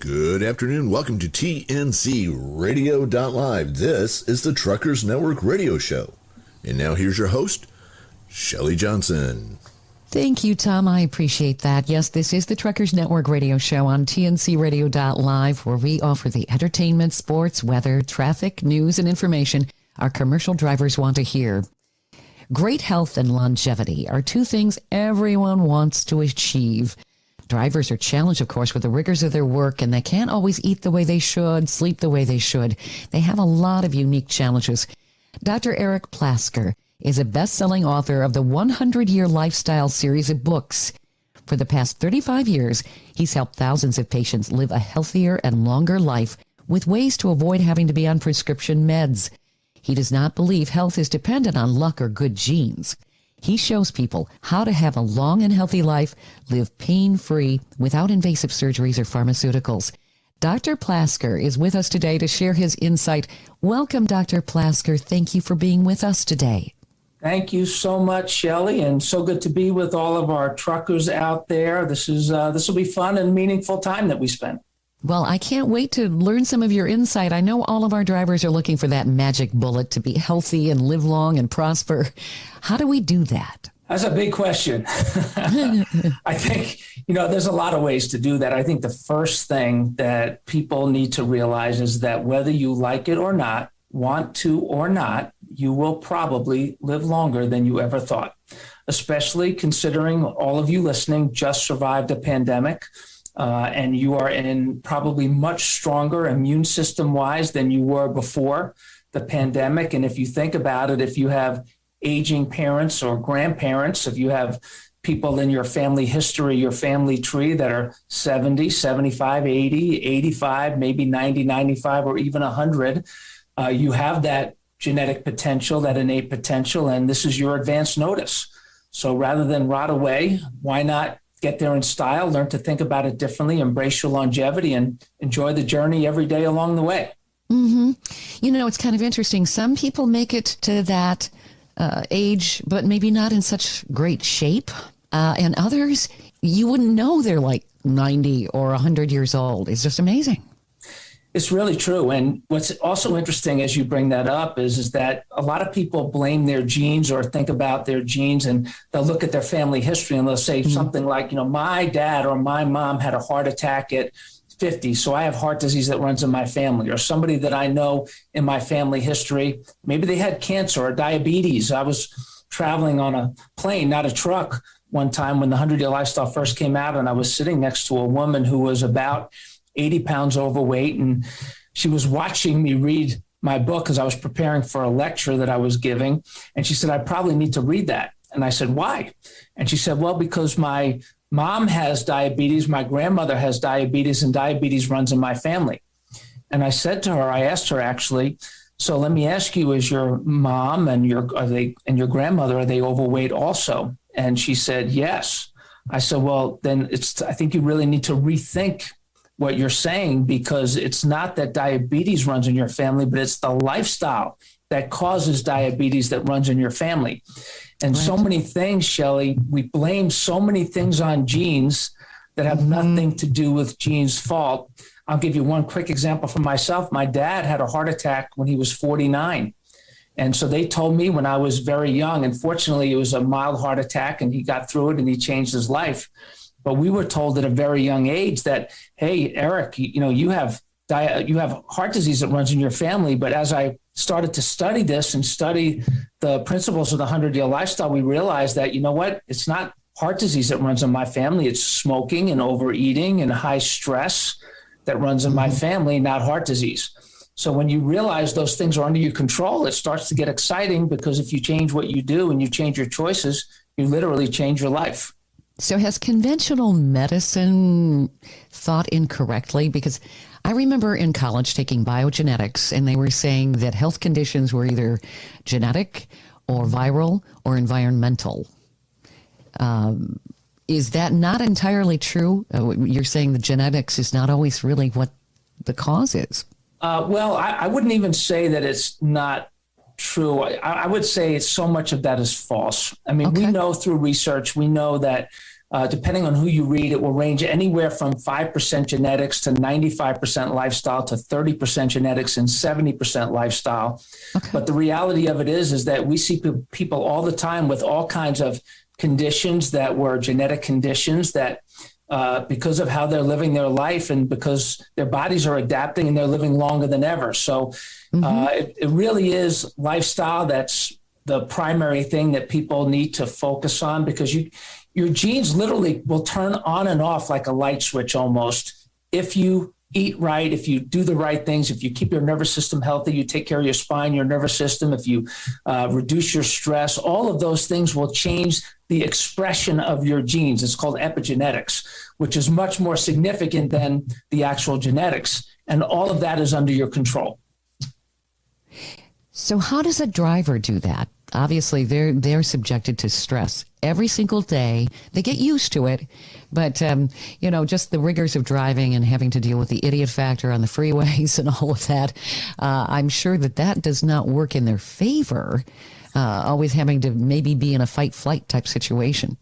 Good afternoon. Welcome to TNC Radio.live. This is the Truckers Network Radio Show. And now here's your host, Shelley Johnson. Thank you, Tom. I appreciate that. Yes, this is the Truckers Network Radio Show on TNC Radio.live, where we offer the entertainment, sports, weather, traffic, news, and information our commercial drivers want to hear. Great health and longevity are two things everyone wants to achieve. Drivers are challenged, of course, with the rigors of their work, and they can't always eat the way they should, sleep the way they should. They have a lot of unique challenges. Dr. Eric Plasker is a best-selling author of the 100-Year Lifestyle series of books. For the past 35 years, he's helped thousands of patients live a healthier and longer life with ways to avoid having to be on prescription meds. He does not believe health is dependent on luck or good genes. He shows people how to have a long and healthy life, live pain-free, without invasive surgeries or pharmaceuticals. Dr. Plasker is with us today to share his insight. Welcome, Dr. Plasker. Thank you for being with us today. Thank you so much, Shelley, and so good to be with all of our truckers out there. This will be fun and meaningful time that we spend. Well, I can't wait to learn some of your insight. I know all of our drivers are looking for that magic bullet to be healthy and live long and prosper. How do we do that? That's a big question. I think, there's a lot of ways to do that. I think the first thing that people need to realize is that whether you like it or not, want to or not, you will probably live longer than you ever thought, especially considering all of you listening just survived a pandemic. And you are in probably much stronger immune system wise than you were before the pandemic. And if you think about it, if you have aging parents or grandparents, if you have people in your family history, your family tree that are 70, 75, 80, 85, maybe 90, 95, or even 100, you have that genetic potential, that innate potential, and this is your advance notice. So rather than rot away, why not get there in style, learn to think about it differently, embrace your longevity, and enjoy the journey every day along the way. Mm-hmm. It's kind of interesting. Some people make it to that age, but maybe not in such great shape. And others, you wouldn't know they're like 90 or 100 years old. It's just amazing. It's really true. And what's also interesting as you bring that up is that a lot of people blame their genes or think about their genes, and they'll look at their family history and they'll say something like, my dad or my mom had a heart attack at 50, so I have heart disease that runs in my family. Or somebody that I know in my family history, maybe they had cancer or diabetes. I was traveling on a plane, not a truck, one time when the 100-Year Lifestyle first came out, and I was sitting next to a woman who was about 80 pounds overweight, and she was watching me read my book because I was preparing for a lecture that I was giving. And she said, I probably need to read that. And I said, why? And she said, well, because my mom has diabetes, my grandmother has diabetes, and diabetes runs in my family. And I said to her, I asked her actually, so let me ask you, is your mom and your grandmother, are they overweight also? And she said, yes. I said, well, then I think you really need to rethink what you're saying, because it's not that diabetes runs in your family, but it's the lifestyle that causes diabetes that runs in your family. And right. So many things, Shelley, we blame so many things on genes that have nothing to do with genes' fault. I'll give you one quick example from myself. My dad had a heart attack when he was 49. And so they told me when I was very young, and fortunately it was a mild heart attack and he got through it and he changed his life. But we were told at a very young age that, hey, Eric, you have heart disease that runs in your family. But as I started to study this and study the principles of the 100-Year Lifestyle, we realized that, it's not heart disease that runs in my family. It's smoking and overeating and high stress that runs in my family, not heart disease. So when you realize those things are under your control, it starts to get exciting, because if you change what you do and you change your choices, you literally change your life. So has conventional medicine thought incorrectly? Because I remember in college taking biogenetics, and they were saying that health conditions were either genetic or viral or environmental. Is that not entirely true? You're saying the genetics is not always really what the cause is. Well, I wouldn't even say that it's not true. I would say so much of that is false. I mean, we know through research, we know that depending on who you read, it will range anywhere from 5% genetics to 95% lifestyle to 30% genetics and 70% lifestyle. Okay. But the reality of it is that we see people all the time with all kinds of conditions that were genetic conditions that because of how they're living their life and because their bodies are adapting and they're living longer than ever. So it really is lifestyle that's the primary thing that people need to focus on, because your genes literally will turn on and off like a light switch almost. If you eat right, if you do the right things, if you keep your nervous system healthy, you take care of your spine, your nervous system, if you reduce your stress, all of those things will change the expression of your genes. It's called epigenetics, which is much more significant than the actual genetics. And all of that is under your control. So how does a driver do that? Obviously, they're subjected to stress every single day. They get used to it, but just the rigors of driving and having to deal with the idiot factor on the freeways and all of that. I'm sure that does not work in their favor. Always having to maybe be in a fight-flight type situation.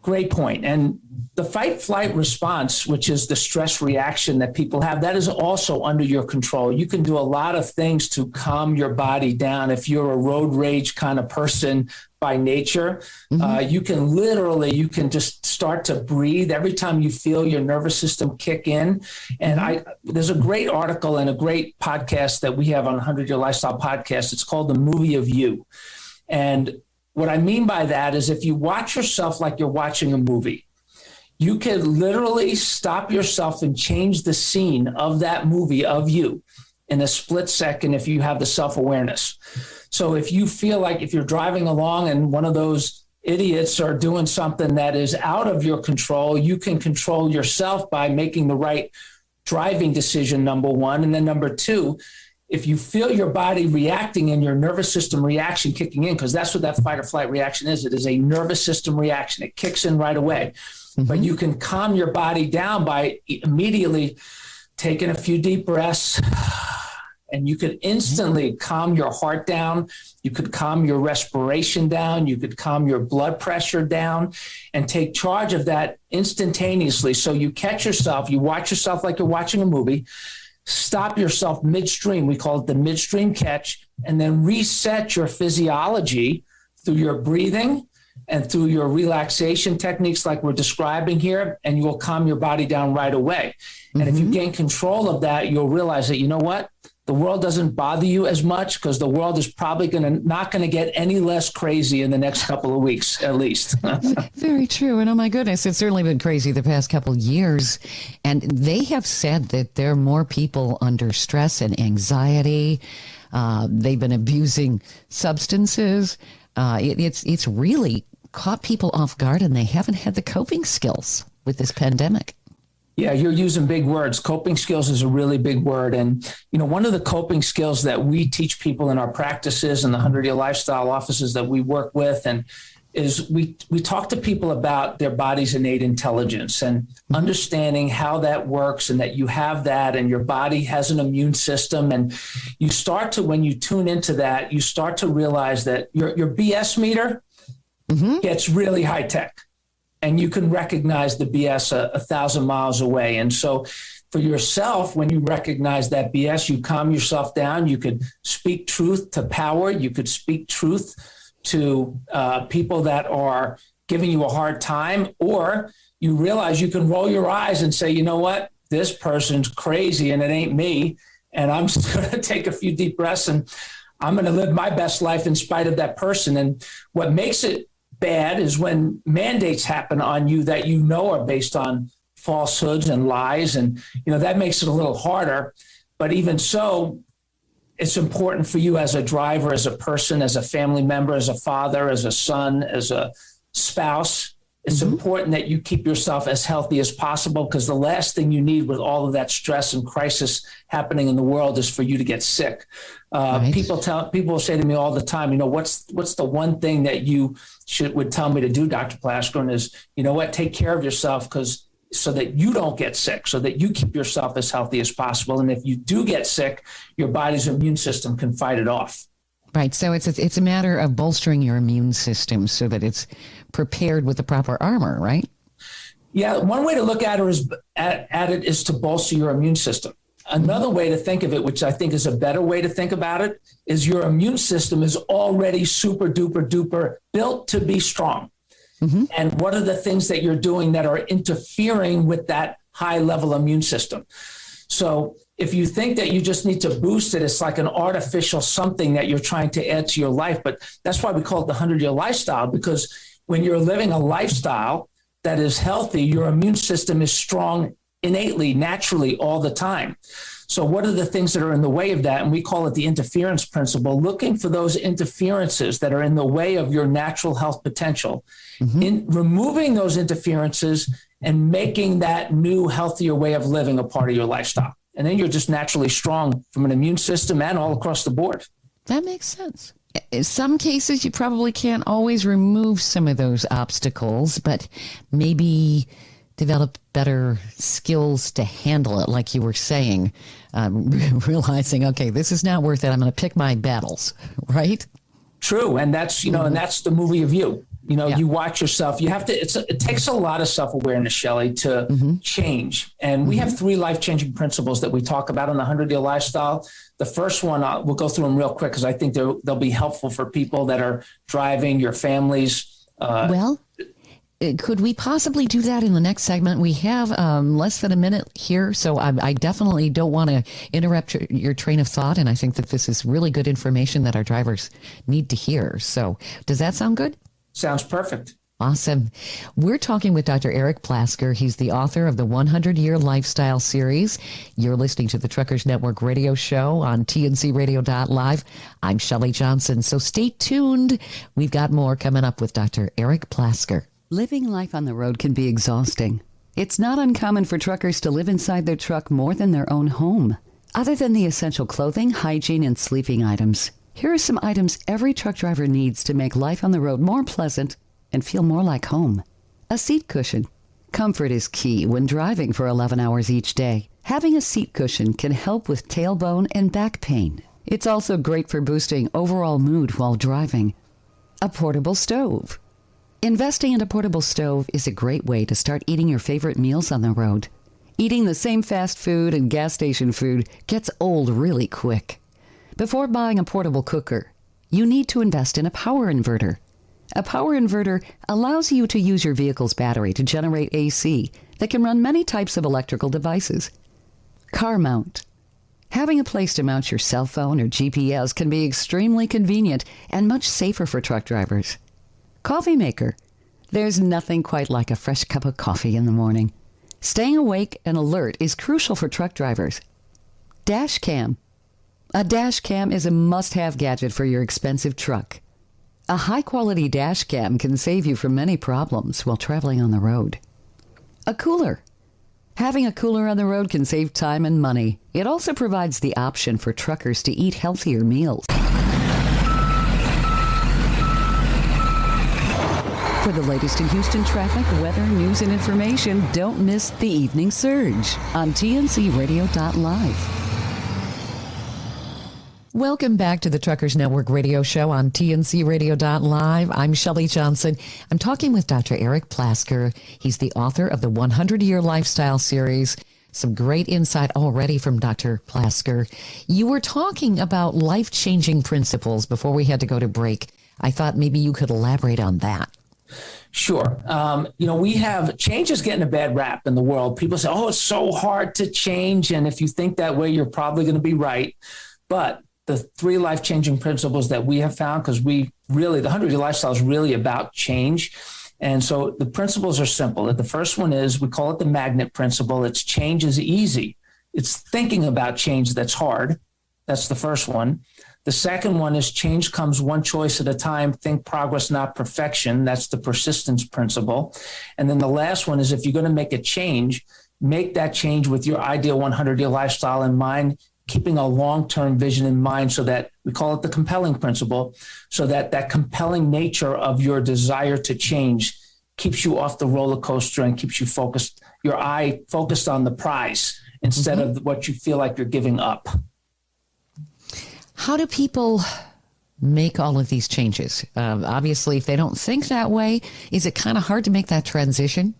Great point. And the fight-flight response, which is the stress reaction that people have, that is also under your control. You can do a lot of things to calm your body down. If you're a road rage kind of person by nature, you can just start to breathe every time you feel your nervous system kick in. And there's a great article and a great podcast that we have on 100 Year Lifestyle Podcast. It's called The Movie of You. And what I mean by that is if you watch yourself like you're watching a movie, you can literally stop yourself and change the scene of that movie of you in a split second if you have the self-awareness. So if you feel like if you're driving along and one of those idiots are doing something that is out of your control, you can control yourself by making the right driving decision, number one. And then number two, if you feel your body reacting and your nervous system reaction kicking in, because that's what that fight or flight reaction is. It is a nervous system reaction. It kicks in right away. But you can calm your body down by immediately taking a few deep breaths, and you could instantly calm your heart down. You could calm your respiration down. You could calm your blood pressure down and take charge of that instantaneously. So you catch yourself, you watch yourself like you're watching a movie, stop yourself midstream. We call it the midstream catch, and then reset your physiology through your breathing and through your relaxation techniques like we're describing here, and you will calm your body down right away. And if you gain control of that, you'll realize that, you know what? The world doesn't bother you as much because the world is probably not going to get any less crazy in the next couple of weeks, at least. Very true. And oh my goodness, it's certainly been crazy the past couple of years. And they have said that there are more people under stress and anxiety. They've been abusing substances. It's really caught people off guard, and they haven't had the coping skills with this pandemic. Yeah, you're using big words. Coping skills is a really big word. And, one of the coping skills that we teach people in our practices and the 100-Year Lifestyle offices that we work with is we talk to people about their body's innate intelligence and understanding how that works and that you have that and your body has an immune system. And you start to, when you tune into that, you start to realize that your BS meter gets really high tech. And you can recognize the BS 1,000 miles away. And so for yourself, when you recognize that BS, you calm yourself down. You could speak truth to power. You could speak truth to people that are giving you a hard time, or you realize you can roll your eyes and say, you know what, this person's crazy and it ain't me. And I'm just going to take a few deep breaths and I'm going to live my best life in spite of that person. And what makes it bad is when mandates happen on you that are based on falsehoods and lies. And, that makes it a little harder. But even so, it's important for you as a driver, as a person, as a family member, as a father, as a son, as a spouse. It's important that you keep yourself as healthy as possible, because the last thing you need with all of that stress and crisis happening in the world is for you to get sick. Right. People say to me all the time, what's the one thing that you would tell me to do, Dr. Plaskern, is, take care of yourself so that you don't get sick, so that you keep yourself as healthy as possible. And if you do get sick, your body's immune system can fight it off. Right. So it's a matter of bolstering your immune system so that it's prepared with the proper armor, right? Yeah, one way to look at it is to bolster your immune system. Another way to think of it, which I think is a better way to think about it, is your immune system is already super duper duper built to be strong. Mm-hmm. And what are the things that you're doing that are interfering with that high level immune system? So if you think that you just need to boost it, it's like an artificial something that you're trying to add to your life. But that's why we call it the 100-year lifestyle, because when you're living a lifestyle that is healthy, your immune system is strong innately, naturally, all the time. So what are the things that are in the way of that? And we call it the interference principle, looking for those interferences that are in the way of your natural health potential, in removing those interferences and making that new, healthier way of living a part of your lifestyle. And then you're just naturally strong from an immune system and all across the board. That makes sense. In some cases, you probably can't always remove some of those obstacles, but maybe develop better skills to handle it, like you were saying, realizing, okay, this is not worth it. I'm going to pick my battles, right? True. And that's, and that's the movie of you. You watch yourself. You have to, it takes a lot of self-awareness, Shelley, to change. And we have 3 life-changing principles that we talk about in the 100-year lifestyle. The first one, we'll go through them real quick because I think they'll be helpful for people that are driving, your families. Could we possibly do that in the next segment? We have less than a minute here, so I definitely don't want to interrupt your train of thought. And I think that this is really good information that our drivers need to hear. So does that sound good? Sounds perfect. Awesome. We're talking with Dr. Eric Plasker. He's the author of the 100-Year Lifestyle Series. You're listening to the Truckers Network radio show on tncradio.live. I'm Shelley Johnson, so stay tuned. We've got more coming up with Dr. Eric Plasker. Living life on the road can be exhausting. It's not uncommon for truckers to live inside their truck more than their own home. Other than the essential clothing, hygiene, and sleeping items, here are some items every truck driver needs to make life on the road more pleasant and feel more like home. A seat cushion. Comfort is key when driving for 11 hours each day. Having a seat cushion can help with tailbone and back pain. It's also great for boosting overall mood while driving. A portable stove. Investing in a portable stove is a great way to start eating your favorite meals on the road. Eating the same fast food and gas station food gets old really quick. Before buying a portable cooker, you need to invest in a power inverter. A power inverter allows you to use your vehicle's battery to generate AC that can run many types of electrical devices. Car mount. Having a place to mount your cell phone or GPS can be extremely convenient and much safer for truck drivers. Coffee maker. There's nothing quite like a fresh cup of coffee in the morning. Staying awake and alert is crucial for truck drivers. Dash cam. A dash cam is a must-have gadget for your expensive truck. A high-quality dash cam can save you from many problems while traveling on the road. A cooler. Having a cooler on the road can save time and money. It also provides the option for truckers to eat healthier meals. For the latest in Houston traffic, weather, news, and information, don't miss the Evening Surge on tncradio.live. Welcome back to the Truckers Network radio show on tncradio.live. I'm Shelley Johnson. I'm talking with Dr. Eric Plasker. He's the author of the 100-Year Lifestyle Series. Some great insight already from Dr. Plasker. You were talking about life-changing principles before we had to go to break. I thought maybe you could elaborate on that. Sure. We have change is getting a bad rap in the world. People say, oh, it's so hard to change. And if you think that way, you're probably going to be right. But the 3 life-changing principles that we have found, because the 100-Year Lifestyle is really about change. And so the principles are simple. The first one is, we call it the magnet principle. It's change is easy. It's thinking about change that's hard. That's the first one. The second one is change comes one choice at a time. Think progress, not perfection. That's the persistence principle. And then the last one is, if you're going to make a change, make that change with your ideal 100-year lifestyle in mind, keeping a long-term vision in mind, so that we call it the compelling principle, so that that compelling nature of your desire to change keeps you off the roller coaster and keeps you focused, your eye focused on the prize instead of what you feel like you're giving up. How do people make all of these changes? Obviously, if they don't think that way, is it kind of hard to make that transition?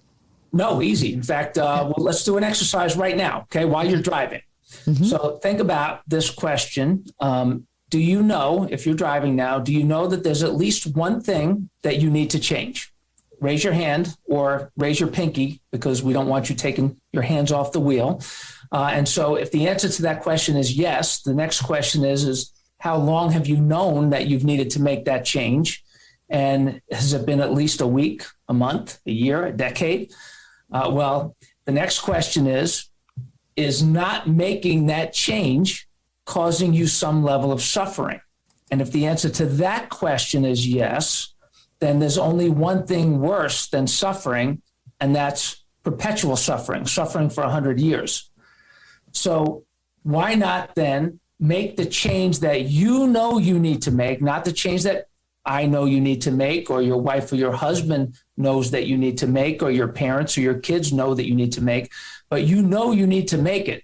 No, easy. In fact, well, let's do an exercise right now, okay, while you're driving. Mm-hmm. So think about this question. Do you know, if you're driving now, do you know that there's at least one thing that you need to change? Raise your hand or raise your pinky, because we don't want you taking your hands off the wheel. And so if the answer to that question is yes, the next question is how long have you known that you've needed to make that change? And has it been at least a week, a month, a year, a decade? Well, the next question is not making that change causing you some level of suffering? And if the answer to that question is yes, then there's only one thing worse than suffering, and that's perpetual suffering, suffering for 100 years. So why not then make the change that you know you need to make, not the change that I know you need to make, or your wife or your husband knows that you need to make, or your parents or your kids know that you need to make, but you know you need to make it.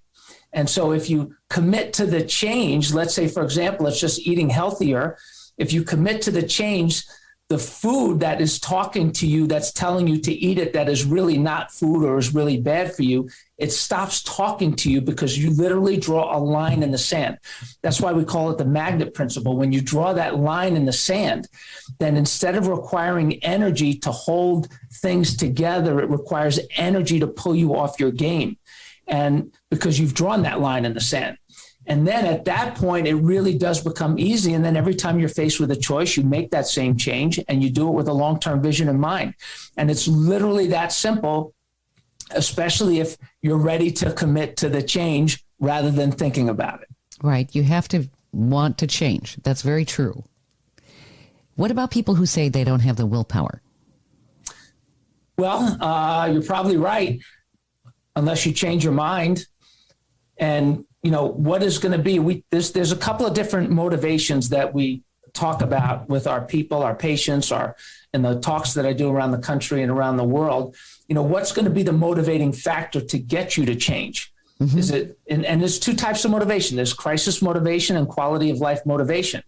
And so if you commit to the change, let's say, for example, it's just eating healthier. If you commit to the change, the food that is talking to you, that's telling you to eat it, that is really not food or is really bad for you, it stops talking to you because you literally draw a line in the sand. That's why we call it the magnet principle. When you draw that line in the sand, then instead of requiring energy to hold things together, it requires energy to pull you off your game. And because you've drawn that line in the sand. And then at that point, it really does become easy. And then every time you're faced with a choice, you make that same change, and you do it with a long-term vision in mind. And it's literally that simple, especially if you're ready to commit to the change rather than thinking about it. Right. You have to want to change. That's very true. What about people who say they don't have the willpower? Well, you're probably right, unless you change your mind. And what is going to be, there's a couple of different motivations that we talk about with our people, our patients, in the talks that I do around the country and around the world. What's going to be the motivating factor to get you to change? Mm-hmm. Is it, and there's two types of motivation. There's crisis motivation and quality of life motivation.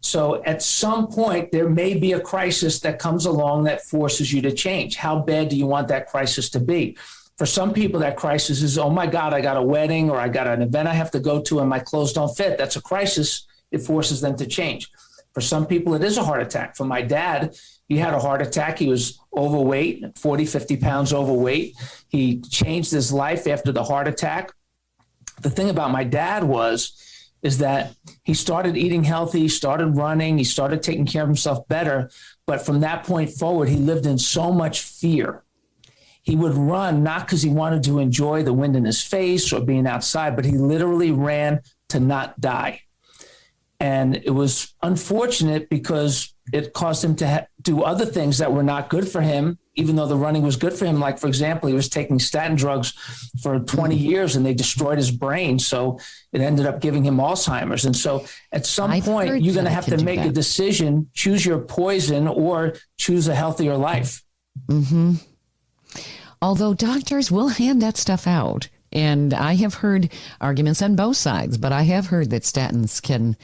So at some point, there may be a crisis that comes along that forces you to change. How bad do you want that crisis to be? For some people, that crisis is, oh my God, I got a wedding or I got an event I have to go to and my clothes don't fit. That's a crisis. It forces them to change. For some people, it is a heart attack. For my dad, he had a heart attack. He was overweight, 40, 50 pounds overweight. He changed his life after the heart attack. The thing about my dad is that he started eating healthy, he started running, he started taking care of himself better. But from that point forward, he lived in so much fear. He would run not because he wanted to enjoy the wind in his face or being outside, but he literally ran to not die. And it was unfortunate because it caused him to do other things that were not good for him, even though the running was good for him. Like, for example, he was taking statin drugs for 20 years and they destroyed his brain. So it ended up giving him Alzheimer's. And so at some point, you're going to have to make a decision, choose your poison or choose a healthier life. Mm-hmm. Although doctors will hand that stuff out. And I have heard arguments on both sides, but I have heard that statins can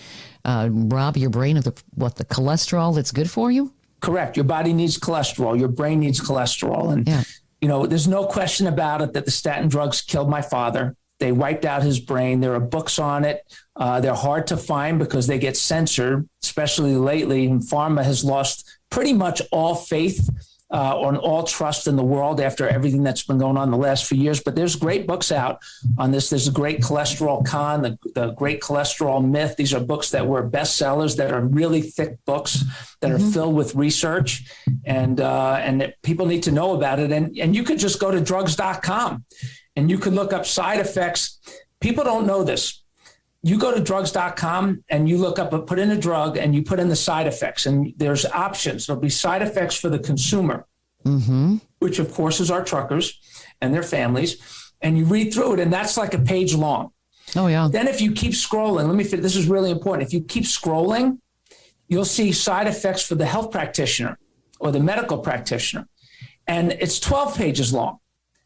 rob your brain of the cholesterol that's good for you. Correct. Your body needs cholesterol. Your brain needs cholesterol. And, there's no question about it that the statin drugs killed my father. They wiped out his brain. There are books on it. They're hard to find because they get censored, especially lately. And pharma has lost pretty much all faith on all trust in the world after everything that's been going on the last few years. But there's great books out on this. There's a Great Cholesterol Con, the Great Cholesterol Myth. These are books that were bestsellers that are really thick books that are filled with research and that people need to know about it. And you could just go to drugs.com and you could look up side effects. People don't know this. You go to drugs.com and you look up, put in a drug and you put in the side effects, and there's options. There'll be side effects for the consumer, which of course is our truckers and their families. And you read through it and that's like a page long. Oh yeah. Then if you keep scrolling, this is really important. If you keep scrolling, you'll see side effects for the health practitioner or the medical practitioner. And it's 12 pages long.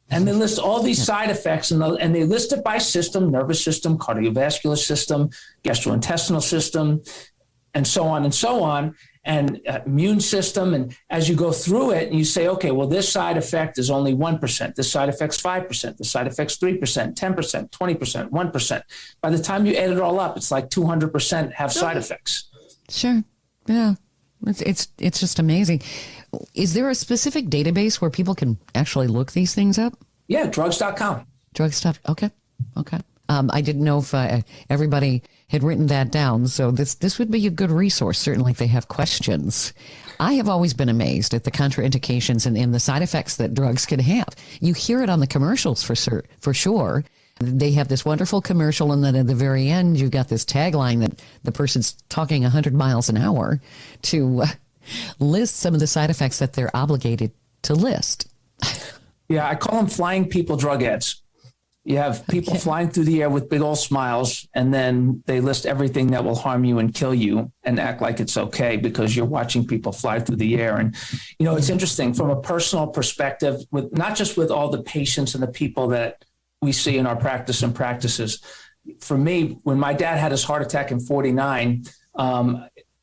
And they list all these side effects and they list it by system: nervous system, cardiovascular system, gastrointestinal system. and so on and so on, and immune system. And as you go through it, you say, okay, well, this side effect is only 1%. This side affects 5%. This side affects 3%, 10%, 20%, 1%. By the time you add it all up, it's like 200% have side effects. Sure. Yeah. It's just amazing. Is there a specific database where people can actually look these things up? Yeah, drugs.com. Drugs. Okay. I didn't know if everybody had written that down. So this would be a good resource, certainly if they have questions. I have always been amazed at the contraindications and the side effects that drugs can have. You hear it on the commercials for sure. They have this wonderful commercial, and then at the very end, you've got this tagline that the person's talking 100 miles an hour to list some of the side effects that they're obligated to list. Yeah, I call them flying people drug ads. You have people flying through the air with big old smiles, and then they list everything that will harm you and kill you and act like it's okay because you're watching people fly through the air. And, it's interesting from a personal perspective, with not just with all the patients and the people that we see in our practice and practices. For me, when my dad had his heart attack in 49,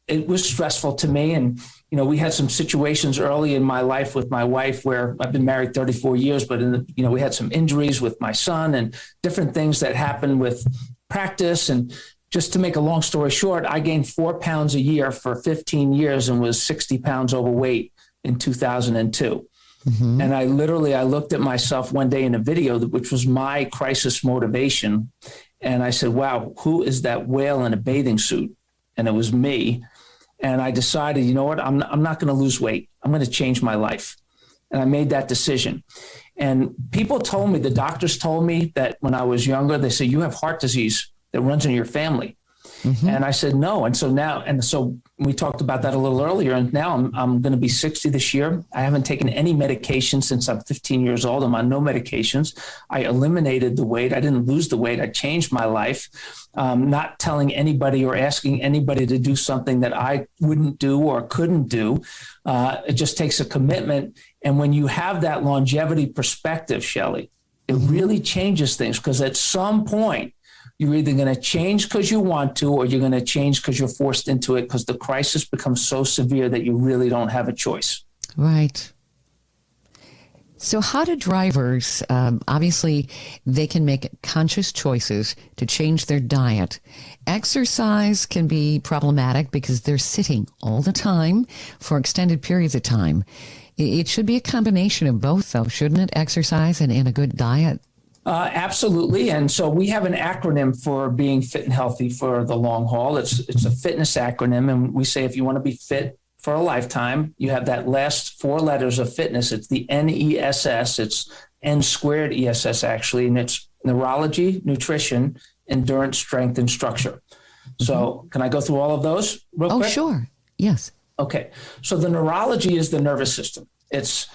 it was stressful to me. And, we had some situations early in my life with my wife where I've been married 34 years, but we had some injuries with my son and different things that happened with practice. And just to make a long story short, I gained 4 pounds a year for 15 years and was 60 pounds overweight in 2002. Mm-hmm. And I looked at myself one day in a video, which was my crisis motivation. And I said, wow, who is that whale in a bathing suit? And it was me. And I decided, you know what, I'm not going to lose weight. I'm going to change my life. And I made that decision. And people told me, the doctors told me that when I was younger, they said, you have heart disease that runs in your family. Mm-hmm. And I said, no. And so we talked about that a little earlier. And now I'm going to be 60 this year. I haven't taken any medication since I'm 15 years old. I'm on no medications. I eliminated the weight. I didn't lose the weight. I changed my life. Not telling anybody or asking anybody to do something that I wouldn't do or couldn't do. It just takes a commitment. And when you have that longevity perspective, Shelley, it really changes things, because at some point, you're either going to change because you want to, or you're going to change because you're forced into it, because the crisis becomes so severe that you really don't have a choice. Right. So how do drivers, obviously, they can make conscious choices to change their diet. Exercise can be problematic because they're sitting all the time for extended periods of time. It should be a combination of both, though, shouldn't it? Exercise and a good diet. Absolutely. And so we have an acronym for being fit and healthy for the long haul. It's a fitness acronym. And we say if you want to be fit for a lifetime, you have that last 4 letters of fitness. It's the NESS. It's N squared ESS, actually. And it's neurology, nutrition, endurance, strength, and structure. So can I go through all of those real quick? Oh, sure. Yes. Okay. So the neurology is the nervous system. It's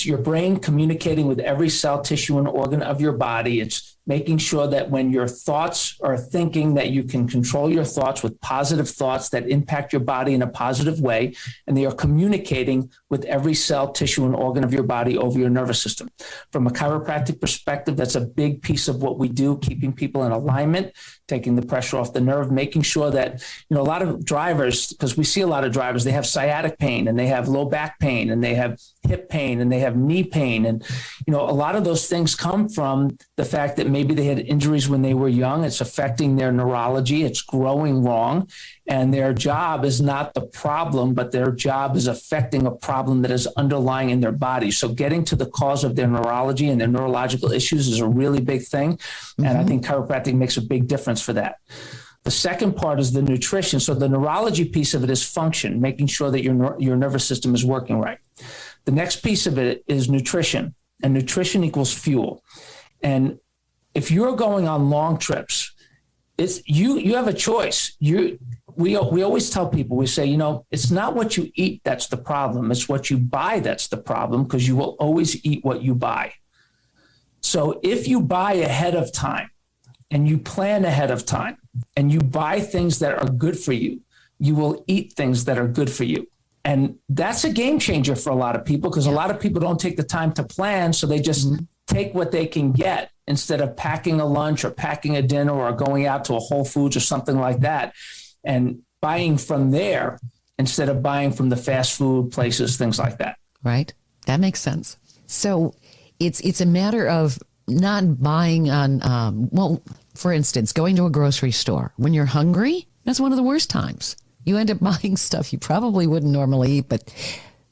your brain communicating with every cell, tissue, and organ of your body. It's making sure that when your thoughts are thinking, that you can control your thoughts with positive thoughts that impact your body in a positive way. And they are communicating with every cell, tissue, and organ of your body over your nervous system. From a chiropractic perspective, that's a big piece of what we do, keeping people in alignment, taking the pressure off the nerve, making sure that, a lot of drivers, because we see a lot of drivers, they have sciatic pain and they have low back pain and they have hip pain and they have knee pain. And, a lot of those things come from the fact that maybe they had injuries when they were young. It's affecting their neurology. It's growing wrong. And their job is not the problem, but their job is affecting a problem that is underlying in their body. So getting to the cause of their neurology and their neurological issues is a really big thing. Mm-hmm. And I think chiropractic makes a big difference for that. The second part is the nutrition. So the neurology piece of it is function, making sure that your nervous system is working right. The next piece of it is nutrition, and nutrition equals fuel. And if you're going on long trips, it's you have a choice. We always tell people, we say, it's not what you eat that's the problem. It's what you buy that's the problem, because you will always eat what you buy. So if you buy ahead of time and you plan ahead of time and you buy things that are good for you, you will eat things that are good for you. And that's a game changer for a lot of people, because a lot of people don't take the time to plan. So they just take what they can get instead of packing a lunch or packing a dinner or going out to a Whole Foods or something like that. And buying from there instead of buying from the fast food places, things like that. Right. That makes sense. So it's a matter of not buying on, for instance, going to a grocery store. When you're hungry, that's one of the worst times. You end up buying stuff you probably wouldn't normally eat, but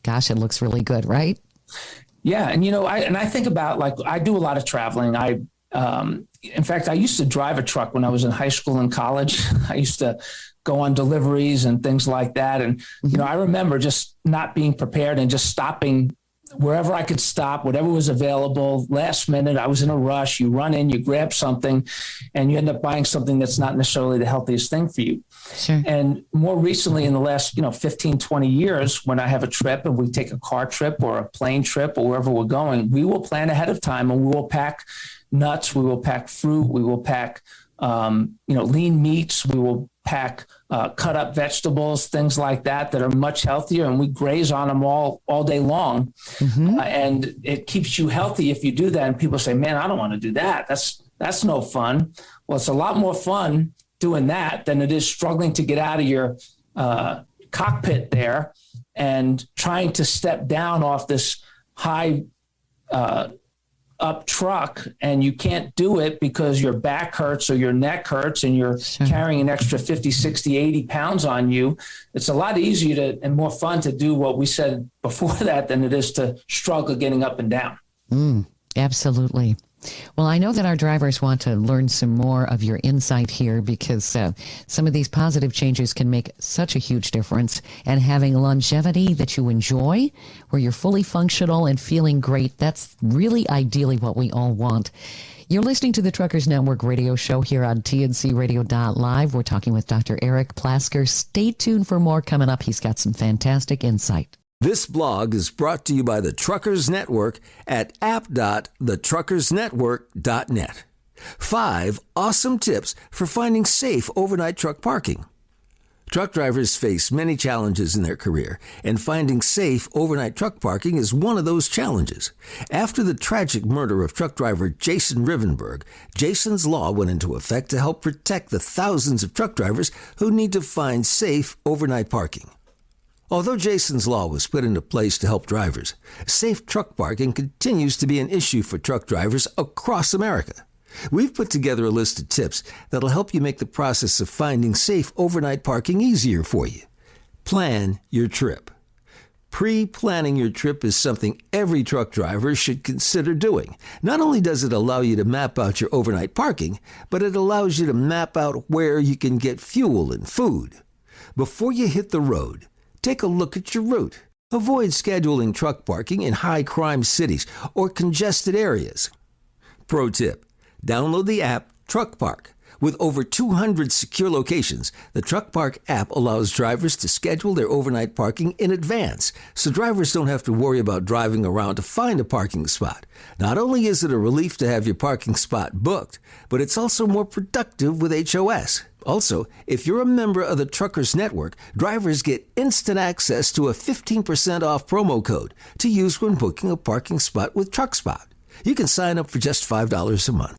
gosh, it looks really good, right? Yeah. And, I think about, like, I do a lot of traveling. In fact, I used to drive a truck when I was in high school and college. I used to go on deliveries and things like that. And, I remember just not being prepared and just stopping wherever I could stop, whatever was available. Last minute, I was in a rush. You run in, you grab something, and you end up buying something that's not necessarily the healthiest thing for you. Sure. And more recently, in the last 15, 20 years, when I have a trip and we take a car trip or a plane trip or wherever we're going, we will plan ahead of time, and we will pack nuts, we will pack fruit, we will pack lean meats, we will pack cut up vegetables, things like that are much healthier, and we graze on them all day long. Mm-hmm. And it keeps you healthy if you do that. And people say, man, I don't want to do that. That's no fun. Well, it's a lot more fun doing that than it is struggling to get out of your cockpit there and trying to step down off this high up truck, and you can't do it because your back hurts or your neck hurts and you're carrying an extra 50, 60, 80 pounds on you. It's a lot easier and more fun to do what we said before that than it is to struggle getting up and down. Absolutely. Well, I know that our drivers want to learn some more of your insight here because some of these positive changes can make such a huge difference. And having longevity that you enjoy, where you're fully functional and feeling great, that's really ideally what we all want. You're listening to the Truckers Network radio show here on TNCRadio.live. We're talking with Dr. Eric Plasker. Stay tuned for more coming up. He's got some fantastic insight. This blog is brought to you by the Truckers Network at app.thetruckersnetwork.net. 5 awesome tips for finding safe overnight truck parking. Truck drivers face many challenges in their career, and finding safe overnight truck parking is one of those challenges. After the tragic murder of truck driver Jason Rivenberg, Jason's Law went into effect to help protect the thousands of truck drivers who need to find safe overnight parking. Although Jason's Law was put into place to help drivers, safe truck parking continues to be an issue for truck drivers across America. We've put together a list of tips that'll help you make the process of finding safe overnight parking easier for you. Plan your trip. Pre-planning your trip is something every truck driver should consider doing. Not only does it allow you to map out your overnight parking, but it allows you to map out where you can get fuel and food. Before you hit the road, take a look at your route. Avoid scheduling truck parking in high-crime cities or congested areas. Pro tip, download the app Truck Park. With over 200 secure locations, the Truck Park app allows drivers to schedule their overnight parking in advance, so drivers don't have to worry about driving around to find a parking spot. Not only is it a relief to have your parking spot booked, but it's also more productive with HOS. Also, if you're a member of the Truckers Network, drivers get instant access to a 15% off promo code to use when booking a parking spot with TruckSpot. You can sign up for just $5 a month.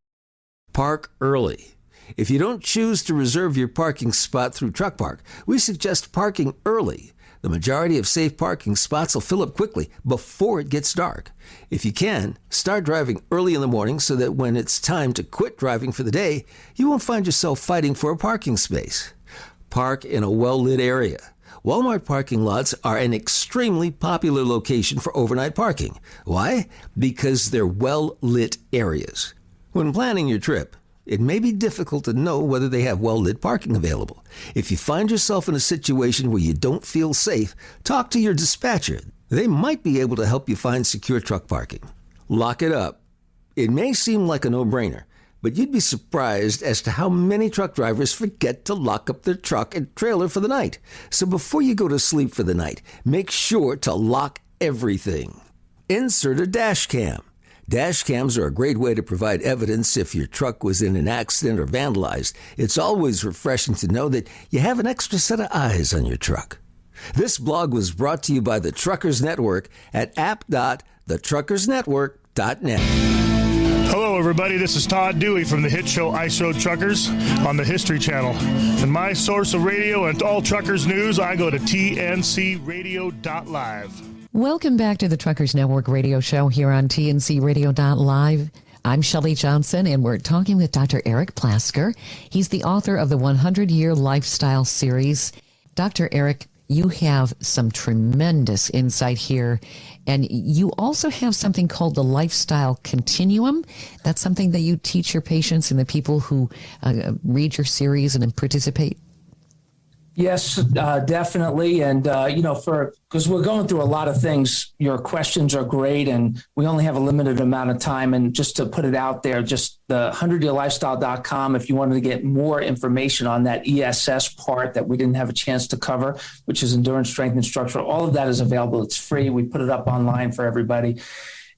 Park early. If you don't choose to reserve your parking spot through Truck Park, we suggest parking early. The majority of safe parking spots will fill up quickly before it gets dark. If you can, start driving early in the morning so that when it's time to quit driving for the day, you won't find yourself fighting for a parking space. Park in a well-lit area. Walmart parking lots are an extremely popular location for overnight parking. Why? Because they're well-lit areas. When planning your trip, it may be difficult to know whether they have well-lit parking available. If you find yourself in a situation where you don't feel safe, talk to your dispatcher. They might be able to help you find secure truck parking. Lock it up. It may seem like a no-brainer, but you'd be surprised as to how many truck drivers forget to lock up their truck and trailer for the night. So before you go to sleep for the night, make sure to lock everything. Insert a dash cam. Dash cams are a great way to provide evidence if your truck was in an accident or vandalized. It's always refreshing to know that you have an extra set of eyes on your truck. This blog was brought to you by the Truckers Network at app.thetruckersnetwork.net. Hello, everybody. This is Todd Dewey from the hit show Ice Road Truckers on the History Channel. And my source of radio and all truckers news, I go to tncradio.live. Welcome back to the Truckers Network radio show here on tncradio.live. I'm Shelley Johnson, and we're talking with Dr. Eric Plasker. He's the author of the 100-Year Lifestyle Series. Dr. Eric, you have some tremendous insight here, and you also have something called the Lifestyle Continuum. That's something that you teach your patients and the people who read your series and participate. Yes, definitely. And, because we're going through a lot of things, your questions are great, and we only have a limited amount of time. And just to put it out there, just the 100yearlifestyle.com, if you wanted to get more information on that ESS part that we didn't have a chance to cover, which is endurance, strength, and structure, all of that is available. It's free. We put it up online for everybody.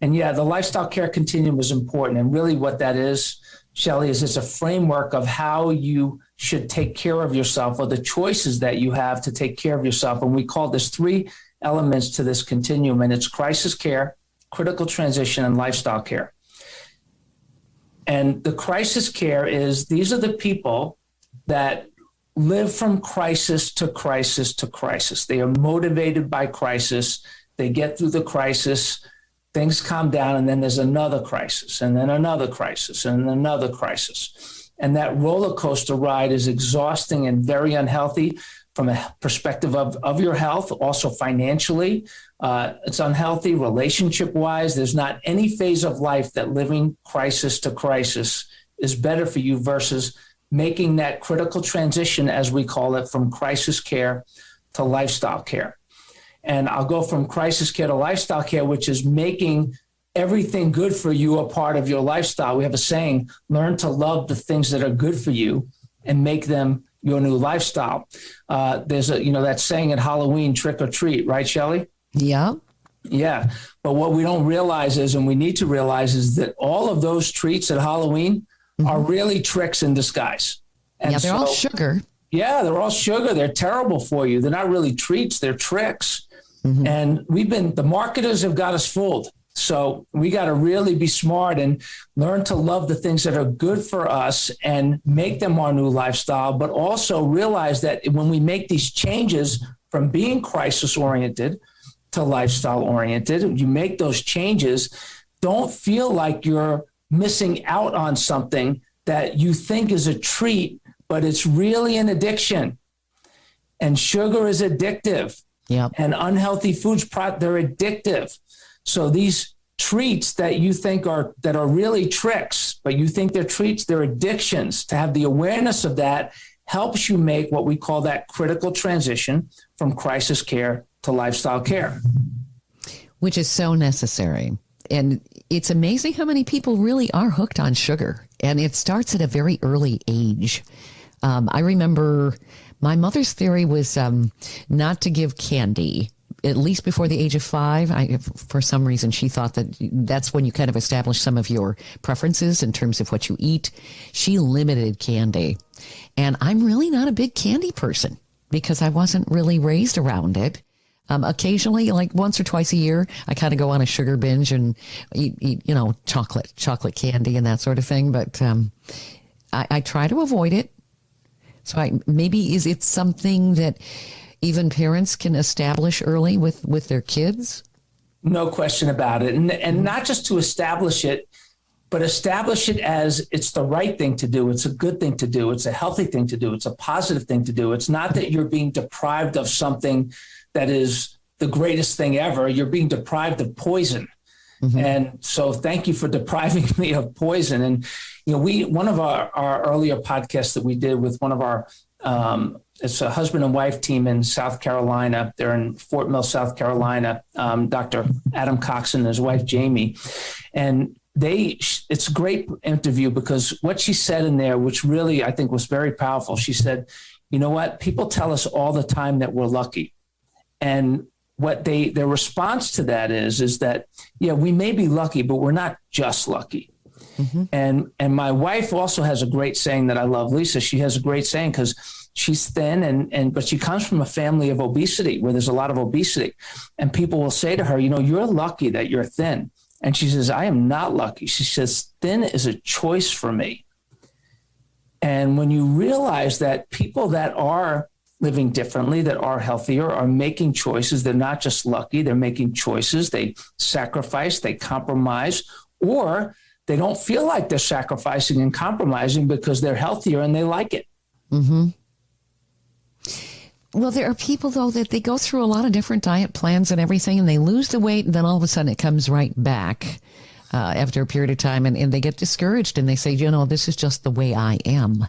And yeah, the lifestyle care continuum is important. And really what that is, Shelley, is it's a framework of how you should take care of yourself, or the choices that you have to take care of yourself. And we call this 3 elements to this continuum, and it's crisis care, critical transition, and lifestyle care. And the crisis care is, these are the people that live from crisis to crisis to crisis. They are motivated by crisis. They get through the crisis, things calm down, and then there's another crisis, and then another crisis, and another crisis. And that roller coaster ride is exhausting and very unhealthy from a perspective of your health, also financially. It's unhealthy relationship-wise. There's not any phase of life that living crisis to crisis is better for you versus making that critical transition, as we call it, from crisis care to lifestyle care. And I'll go from crisis care to lifestyle care, which is making everything good for you a part of your lifestyle. We have a saying, learn to love the things that are good for you and make them your new lifestyle. There's that saying at Halloween, trick or treat, right, Shelley? Yeah. Yeah. But what we don't realize is, and we need to realize, is that all of those treats at Halloween are really tricks in disguise. And they're all sugar. Yeah, they're all sugar. They're terrible for you. They're not really treats. They're tricks. Mm-hmm. And the marketers have got us fooled. So we got to really be smart and learn to love the things that are good for us and make them our new lifestyle, but also realize that when we make these changes from being crisis oriented to lifestyle oriented, you make those changes, don't feel like you're missing out on something that you think is a treat, but it's really an addiction. And sugar is addictive. Yep. And unhealthy foods, they're addictive. So these treats that you think are really tricks, but you think they're treats, they're addictions. To have the awareness of that helps you make what we call that critical transition from crisis care to lifestyle care. Which is so necessary. And it's amazing how many people really are hooked on sugar. And it starts at a very early age. I remember my mother's theory was not to give candy, at least before the age of 5. For some reason, she thought that that's when you kind of establish some of your preferences in terms of what you eat. She limited candy. And I'm really not a big candy person because I wasn't really raised around it. Occasionally, like once or twice a year, I kind of go on a sugar binge and eat chocolate candy and that sort of thing. But I try to avoid it. So maybe is it something that even parents can establish early with their kids? No question about it. And not just to establish it, but establish it as it's the right thing to do. It's a good thing to do. It's a healthy thing to do. It's a positive thing to do. It's not that you're being deprived of something that is the greatest thing ever. You're being deprived of poison. Mm-hmm. And so thank you for depriving me of poison. And, one of our earlier podcasts that we did with one of our, it's a husband and wife team in South Carolina. They're in Fort Mill, South Carolina, Dr. Adam Coxon and his wife, Jamie. And it's a great interview because what she said in there, which really I think was very powerful, she said, you know what, people tell us all the time that we're lucky. And what their response to that is that, yeah, we may be lucky, but we're not just lucky. Mm-hmm. And my wife also has a great saying that I love, Lisa. She has a great saying because she's thin but she comes from a family of obesity where there's a lot of obesity. And people will say to her, you're lucky that you're thin. And she says, I am not lucky. She says, thin is a choice for me. And when you realize that people that are living differently, that are healthier, are making choices, they're not just lucky, they're making choices, they sacrifice, they compromise, or they don't feel like they're sacrificing and compromising because they're healthier and they like it. Mm-hmm. Well, there are people, though, that they go through a lot of different diet plans and everything, and they lose the weight, and then all of a sudden it comes right back after a period of time, and they get discouraged, and they say, this is just the way I am.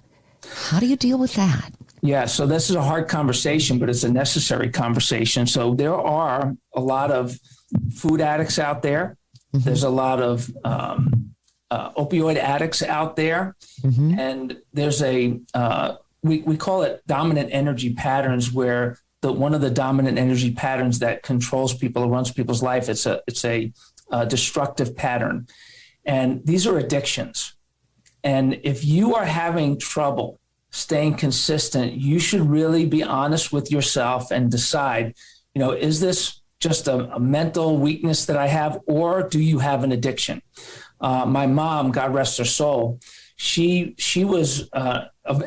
How do you deal with that? Yeah, so this is a hard conversation, but it's a necessary conversation. So there are a lot of food addicts out there. Mm-hmm. There's a lot of opioid addicts out there. Mm-hmm. And there's we call it dominant energy patterns, where one of the dominant energy patterns that controls people or runs people's life, it's a destructive pattern. And these are addictions. And if you are having trouble staying consistent, you should really be honest with yourself and decide, is this just a mental weakness that I have, or do you have an addiction? My mom, God rest her soul, she was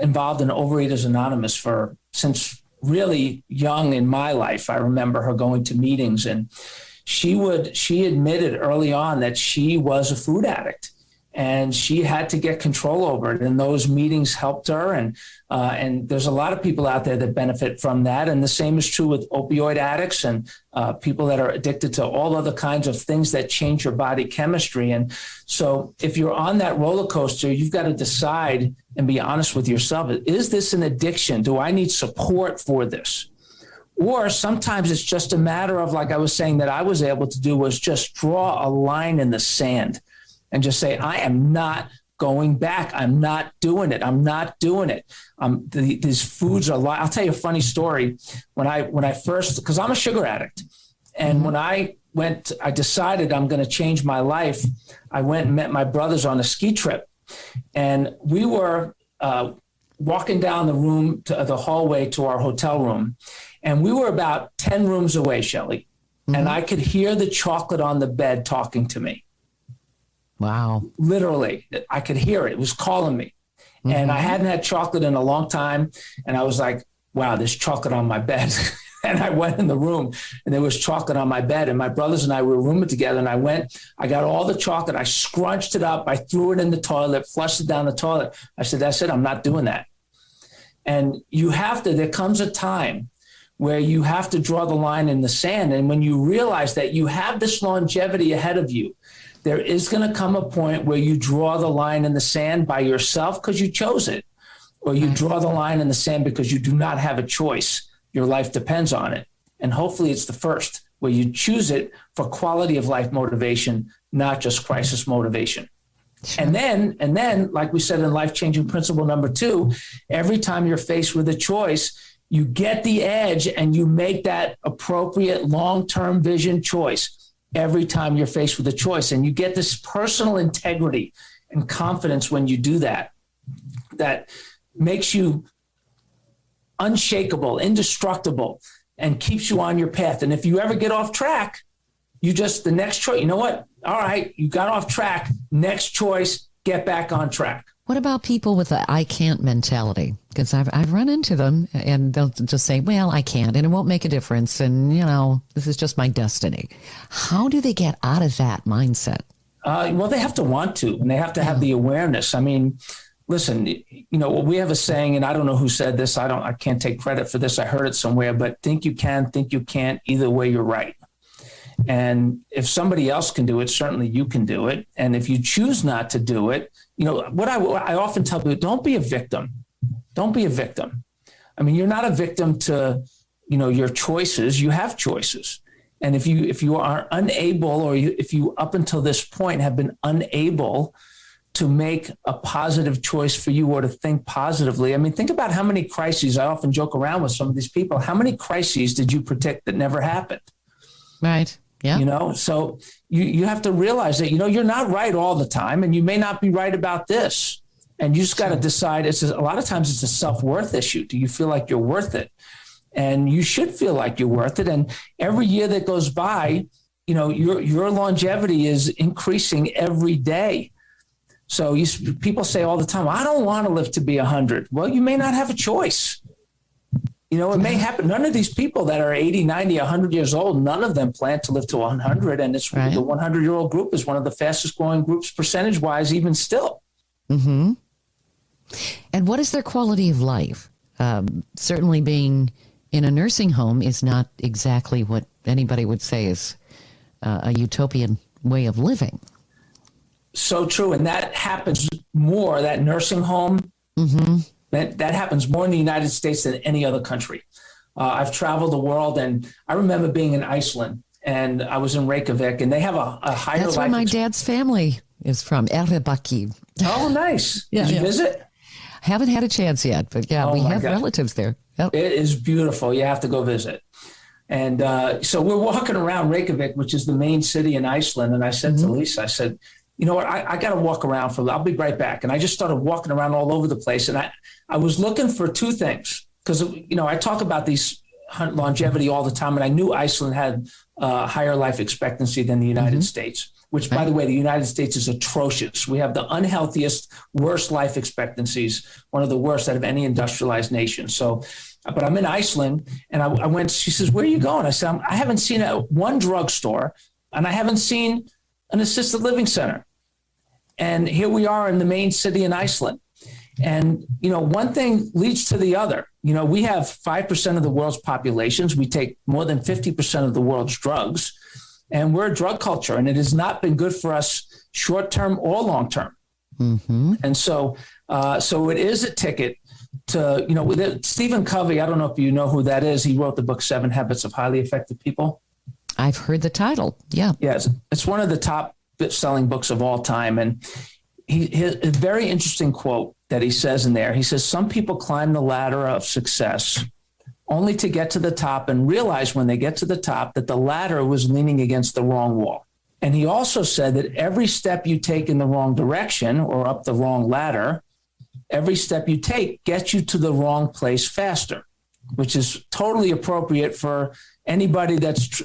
involved in Overeaters Anonymous since really young in my life. I remember her going to meetings, and she admitted early on that she was a food addict, and she had to get control over it. And those meetings helped her. And there's a lot of people out there that benefit from that. And the same is true with opioid addicts and people that are addicted to all other kinds of things that change your body chemistry. And so if you're on that roller coaster, you've got to decide and be honest with yourself. Is this an addiction? Do I need support for this? Or sometimes it's just a matter of, like I was saying, that I was able to do, was just draw a line in the sand and just say, I am not going back. I'm not doing it. I'm not doing it. These foods are, I'll tell you a funny story. When I first, because I'm a sugar addict. And when I decided I'm going to change my life, I went and met my brothers on a ski trip. And we were walking down the hallway to our hotel room. And we were about 10 rooms away, Shelley. Mm-hmm. And I could hear the chocolate on the bed talking to me. Wow. Literally, I could hear it. It was calling me. Mm-hmm. And I hadn't had chocolate in a long time. And I was like, wow, there's chocolate on my bed. And I went in the room and there was chocolate on my bed. And my brothers and I were rooming together. And I got all the chocolate. I scrunched it up. I threw it in the toilet, flushed it down the toilet. I said, that's it. I'm not doing that. And there comes a time where you have to draw the line in the sand. And when you realize that you have this longevity ahead of you, there is going to come a point where you draw the line in the sand by yourself because you chose it, or you draw the line in the sand because you do not have a choice. Your life depends on it. And hopefully it's the first, where you choose it for quality of life motivation, not just crisis motivation. Sure. And then, like we said in life-changing principle number 2, every time you're faced with a choice, you get the edge and you make that appropriate long-term vision choice every time you're faced with a choice. And you get this personal integrity and confidence when you do that, that makes you unshakable, indestructible, and keeps you on your path. And if you ever get off track, the next choice, you know what? All right, you got off track. Next choice, get back on track. What about people with the I can't mentality? Because I've run into them and they'll just say, well, I can't, and it won't make a difference. And, this is just my destiny. How do they get out of that mindset? Well, they have to want to, and they have to have the awareness. I mean, listen, we have a saying, and I don't know who said this. I can't take credit for this. I heard it somewhere, but think you can, think you can't. Either way, you're right. And if somebody else can do it, certainly you can do it. And if you choose not to do it, what I often tell people, don't be a victim. Don't be a victim. I mean, you're not a victim to, your choices. You have choices. And if you are unable, or if you up until this point have been unable to make a positive choice for you or to think positively, I mean, think about how many crises. I often joke around with some of these people. How many crises did you predict that never happened? Right. Yeah. So you have to realize that, you're not right all the time, and you may not be right about this. And you just got to decide. A lot of times it's a self-worth issue. Do you feel like you're worth it? And you should feel like you're worth it. And every year that goes by, your longevity is increasing every day. So people say all the time, I don't want to live to be 100. Well, you may not have a choice. It may happen. None of these people that are 80, 90, 100 years old, none of them plan to live to 100. And it's right. The 100-year-old group is one of the fastest growing groups percentage-wise, even still. Mm-hmm. And what is their quality of life? Certainly being in a nursing home is not exactly what anybody would say is a utopian way of living. So true. And that happens more, that nursing home, that happens more in the United States than any other country. I've traveled the world, and I remember being in Iceland, and I was in Reykjavik, and they have a higher That's where my dad's family is from, Erebaki. Oh, nice. Did you visit? Haven't had a chance yet, but we have relatives there. Yep. It is beautiful. You have to go visit. And so we're walking around Reykjavik, which is the main city in Iceland. And I said to Lisa, I said, you know what, I got to walk around I'll be right back. And I just started walking around all over the place. And I was looking for two things because, I talk about these longevity all the time. And I knew Iceland had a higher life expectancy than the United States, which, by the way, the United States is atrocious. We have the unhealthiest, worst life expectancies, one of the worst out of any industrialized nation. So, but I'm in Iceland, and I went, she says, where are you going? I said, I haven't seen one drugstore, and I haven't seen an assisted living center. And here we are in the main city in Iceland. And, one thing leads to the other. We have 5% of the world's populations. We take more than 50% of the world's drugs. And we're a drug culture, and it has not been good for us short-term or long-term. Mm-hmm. And so it is a ticket to, Stephen Covey, I don't know if you know who that is. He wrote the book, 7 Habits of Highly Effective People. I've heard the title. Yeah. Yes. It's one of the top selling books of all time. And his a very interesting quote that he says in there. He says, some people climb the ladder of success only to get to the top and realize when they get to the top that the ladder was leaning against the wrong wall. And he also said that every step you take in the wrong direction or up the wrong ladder, every step you take gets you to the wrong place faster, which is totally appropriate for anybody that's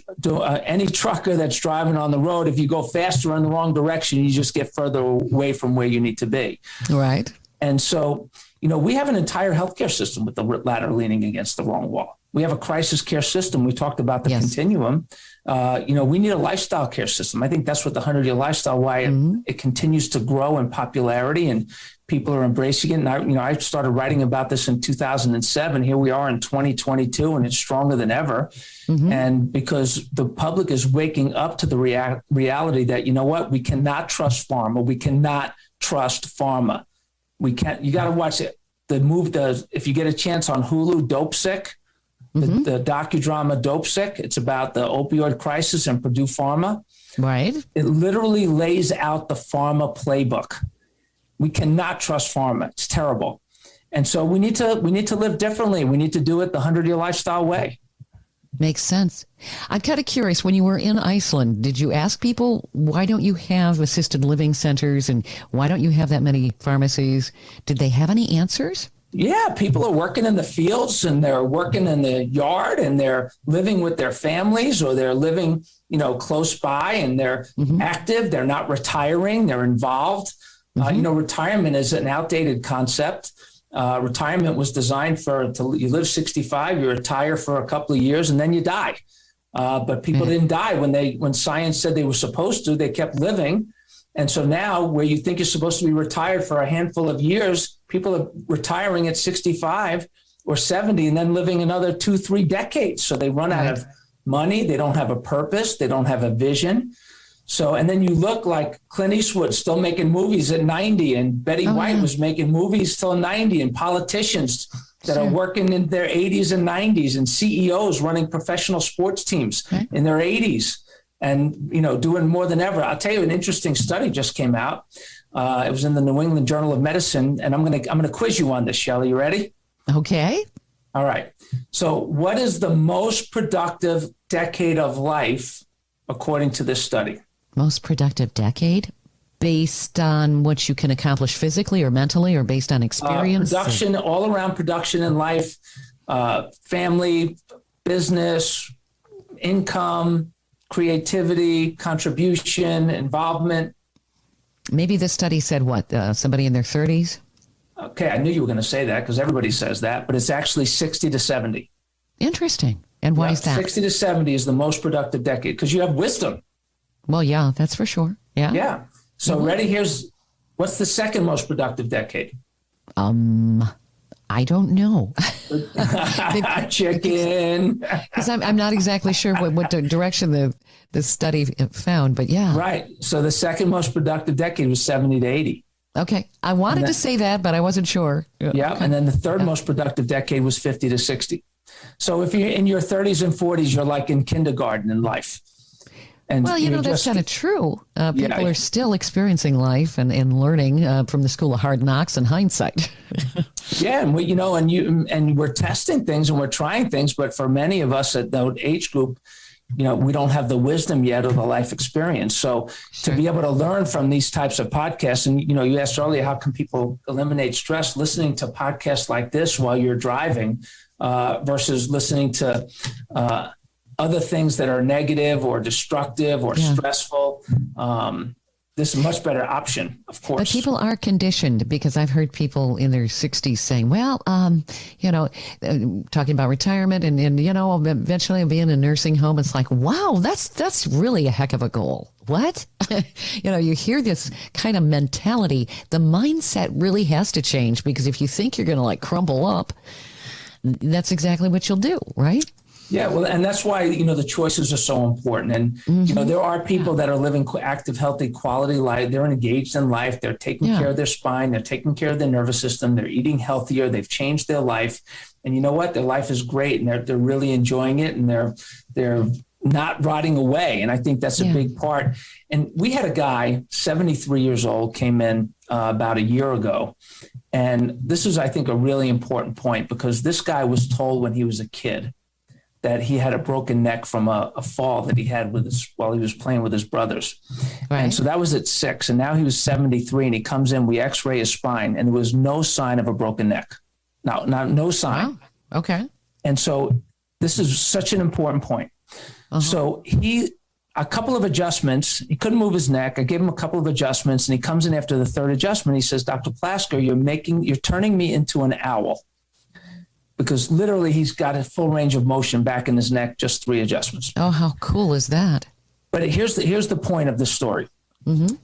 any trucker that's driving on the road. If you go faster in the wrong direction, you just get further away from where you need to be. Right. And so, we have an entire healthcare system with the ladder leaning against the wrong wall. We have a crisis care system. We talked about the continuum. We need a lifestyle care system. I think that's what the 100-year lifestyle, why it continues to grow in popularity and people are embracing it. And I started writing about this in 2007. Here we are in 2022, and it's stronger than ever. Mm-hmm. And because the public is waking up to the reality that, we cannot trust pharma. We cannot trust pharma. You got to watch it. If you get a chance on Hulu, Dope Sick, the docudrama Dope Sick. It's about the opioid crisis and Purdue Pharma. Right. It literally lays out the pharma playbook. We cannot trust pharma. It's terrible. And so we need to live differently. We need to do it the 100-year lifestyle way. Makes sense. I'm kind of curious, when you were in Iceland, did you ask people, why don't you have assisted living centers and why don't you have that many pharmacies? Did they have any answers? Yeah, people are working in the fields and they're working in the yard and they're living with their families or they're living, close by and they're active. They're not retiring. They're involved. Retirement is an outdated concept. Retirement was designed you live 65, you retire for a couple of years and then you die. But people didn't die when science said they were supposed to. They kept living. And so now where you think you're supposed to be retired for a handful of years, people are retiring at 65 or 70 and then living another 2-3 decades. So they run out of money. They don't have a purpose. They don't have a vision. So, and then you look like Clint Eastwood still making movies at 90 and Betty White was making movies till 90 and politicians that are working in their 80s and 90s and CEOs running professional sports teams in their 80s. And, doing more than ever. I'll tell you, an interesting study just came out. It was in the New England Journal of Medicine. And I'm going to quiz you on this, Shelley. You ready? Okay. All right. So what is the most productive decade of life, according to this study? Most productive decade? Based on what you can accomplish physically or mentally or based on experience? Production, all around production in life, family, business, income, creativity, contribution, involvement. Maybe this study said what? Somebody in their 30s? Okay, I knew you were going to say that because everybody says that, but it's actually 60 to 70. Interesting. And why is that? 60 to 70 is the most productive decade because you have wisdom. Well, yeah, that's for sure. Yeah. Yeah. So ready, what's the second most productive decade? I don't know. Chicken. Because I'm not exactly sure what direction the study found, but yeah. Right. So the second most productive decade was 70 to 80. Okay. I wanted to say that, but I wasn't sure. Yeah. Okay. And then the third most productive decade was 50 to 60. So if you're in your 30s and 40s, you're like in kindergarten in life. And well, that's kind of true. People are still experiencing life and learning from the school of hard knocks and hindsight. Yeah, and and we're testing things and we're trying things, but for many of us at that age group, we don't have the wisdom yet or the life experience. So to be able to learn from these types of podcasts, and you asked earlier, how can people eliminate stress? Listening to podcasts like this while you're driving versus listening to other things that are negative or destructive or stressful. This is a much better option, of course. But people are conditioned because I've heard people in their 60s saying, well, talking about retirement and eventually I'll be in a nursing home. It's like, wow, that's really a heck of a goal. What? You hear this kind of mentality. The mindset really has to change because if you think you're going to crumble up, that's exactly what you'll do, right? Yeah, well, and that's why, the choices are so important. And, there are people that are living active, healthy, quality life. They're engaged in life. They're taking care of their spine. They're taking care of their nervous system. They're eating healthier. They've changed their life. And you know what? Their life is great. And they're really enjoying it. And they're not rotting away. And I think that's a big part. And we had a guy, 73 years old, came in about a year ago. And this is, I think, a really important point because this guy was told when he was a kid that he had a broken neck from a fall that he had while he was playing with his brothers. Right. And so that was at 6. And now he was 73 and he comes in, we x-ray his spine and there was no sign of a broken neck. No sign. Wow. Okay. And so this is such an important point. So a couple of adjustments, he couldn't move his neck. I gave him a couple of adjustments and he comes in after the third adjustment. He says, Dr. Plasker, you're turning me into an owl. Because literally he's got a full range of motion back in his neck, just 3 adjustments. Oh, how cool is that? But here's the point of the story. Mm-hmm.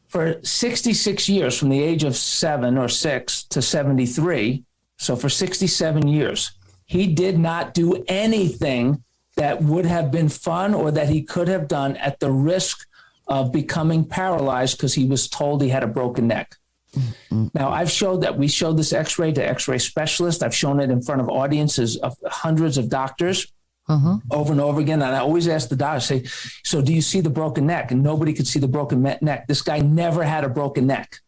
For 66 years, from the age of 7 or 6 to 73, so for 67 years, he did not do anything that would have been fun or that he could have done at the risk of becoming paralyzed because he was told he had a broken neck. Now, we showed this x-ray to x-ray specialists. I've shown it in front of audiences of hundreds of doctors over and over again. And I always ask the doctor, say, so do you see the broken neck? And nobody could see the broken neck. This guy never had a broken neck.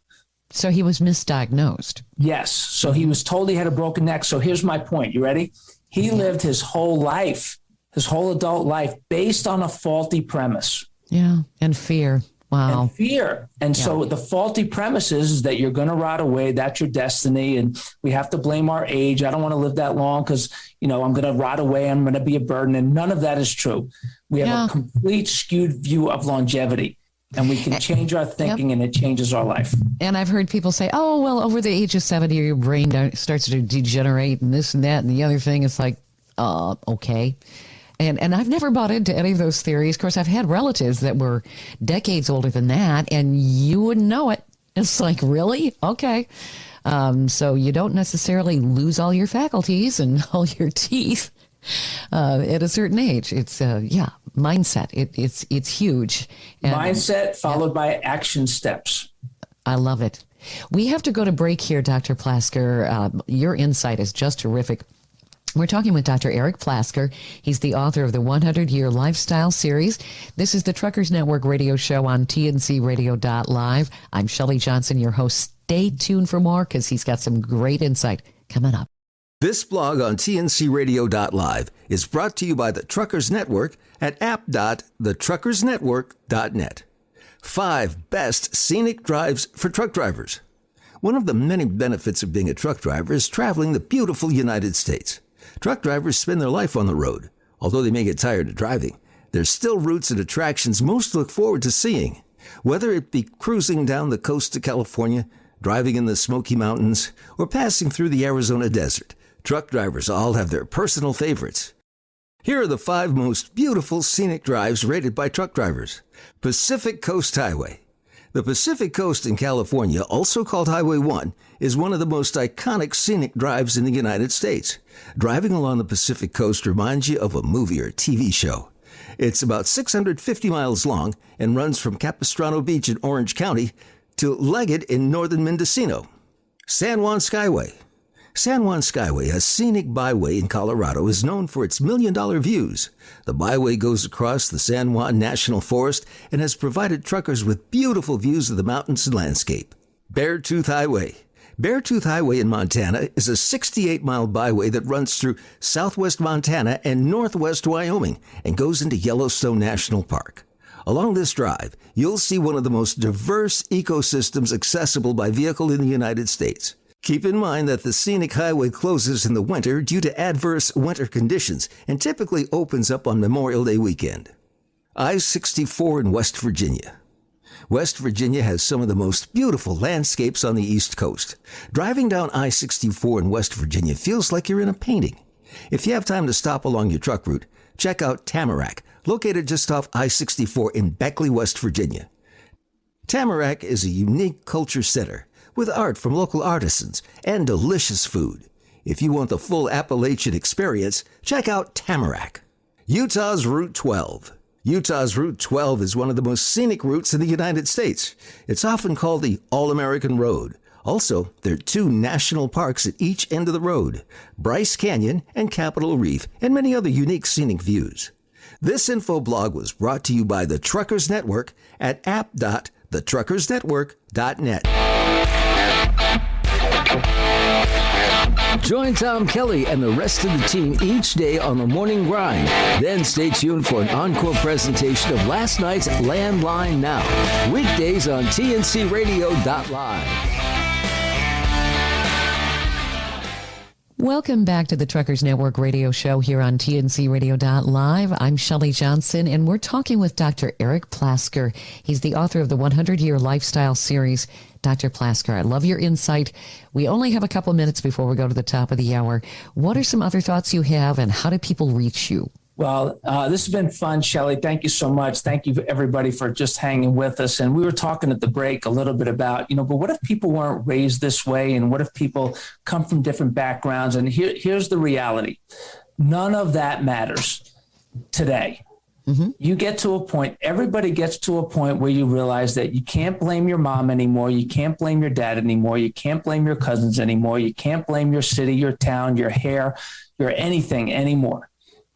So he was misdiagnosed. Yes. So he was told he had a broken neck. So here's my point. You ready? He lived his whole life, his whole adult life, based on a faulty premise. Yeah. And fear. Wow. And fear. And so the faulty premise is that you're going to rot away. That's your destiny. And we have to blame our age. I don't want to live that long because, I'm going to rot away. I'm going to be a burden. And none of that is true. We have a complete skewed view of longevity. And we can change our thinking and it changes our life. And I've heard people say, oh, well, over the age of 70, your brain starts to degenerate and this and that and the other thing. It's like, okay. And I've never bought into any of those theories. Of course, I've had relatives that were decades older than that, and you wouldn't know it. It's like, really? Okay. So you don't necessarily lose all your faculties and all your teeth at a certain age. It's, mindset. It's huge. And, mindset followed by action steps. I love it. We have to go to break here, Dr. Plasker. Your insight is just terrific. We're talking with Dr. Eric Plasker. He's the author of the 100-Year Lifestyle Series. This is the Truckers Network radio show on tncradio.live. I'm Shelley Johnson, your host. Stay tuned for more because he's got some great insight coming up. This blog on tncradio.live is brought to you by the Truckers Network at app.thetruckersnetwork.net. 5 best scenic drives for truck drivers. One of the many benefits of being a truck driver is traveling the beautiful United States. Truck drivers spend their life on the road. Although they may get tired of driving, There's still routes and attractions most look forward to seeing. Whether it be cruising down the coast of California, driving in the Smoky Mountains, or passing through the Arizona desert, truck drivers all have their personal favorites. Here are the 5 most beautiful scenic drives rated by truck drivers. Pacific Coast Highway. The Pacific Coast in California, also called Highway 1, is one of the most iconic scenic drives in the United States. Driving along the Pacific Coast reminds you of a movie or TV show. It's about 650 miles long and runs from Capistrano Beach in Orange County to Leggett in northern Mendocino. San Juan Skyway. San Juan Skyway, a scenic byway in Colorado, is known for its million-dollar views. The byway goes across the San Juan National Forest and has provided truckers with beautiful views of the mountains and landscape. Beartooth Highway. Beartooth Highway in Montana is a 68-mile byway that runs through southwest Montana and northwest Wyoming and goes into Yellowstone National Park. Along this drive, you'll see one of the most diverse ecosystems accessible by vehicle in the United States. Keep in mind that the scenic highway closes in the winter due to adverse winter conditions and typically opens up on Memorial Day weekend. I-64 in West Virginia. West Virginia has some of the most beautiful landscapes on the East Coast. Driving down I-64 in West Virginia feels like you're in a painting. If you have time to stop along your truck route, check out Tamarack, located just off I-64 in Beckley, West Virginia. Tamarack is a unique culture center with art from local artisans and delicious food. If you want the full Appalachian experience, check out Tamarack. Utah's Route 12. Utah's Route 12 is one of the most scenic routes in the United States. It's often called the All-American Road. Also, there are 2 national parks at each end of the road, Bryce Canyon and Capitol Reef, and many other unique scenic views. This info blog was brought to you by the Truckers Network at app.thetruckersnetwork.net. Join Tom Kelly and the rest of the team each day on the Morning Grind. Then stay tuned for an encore presentation of last night's Landline Now. Weekdays on TNCRadio.live. Welcome back to the Truckers Network radio show here on TNCRadio.live. I'm Shelley Johnson, and we're talking with Dr. Eric Plasker. He's the author of the 100-Year Lifestyle Series. Dr. Plasker, I love your insight. We only have a couple of minutes before we go to the top of the hour. What are some other thoughts you have, and how do people reach you? Well, this has been fun, Shelley. Thank you so much. Thank you, everybody, for just hanging with us. And we were talking at the break a little bit about, but what if people weren't raised this way? And what if people come from different backgrounds? And here's the reality. None of that matters today. Mm-hmm. You get to a point, everybody gets to a point where you realize that you can't blame your mom anymore. You can't blame your dad anymore. You can't blame your cousins anymore. You can't blame your city, your town, your hair, your anything anymore.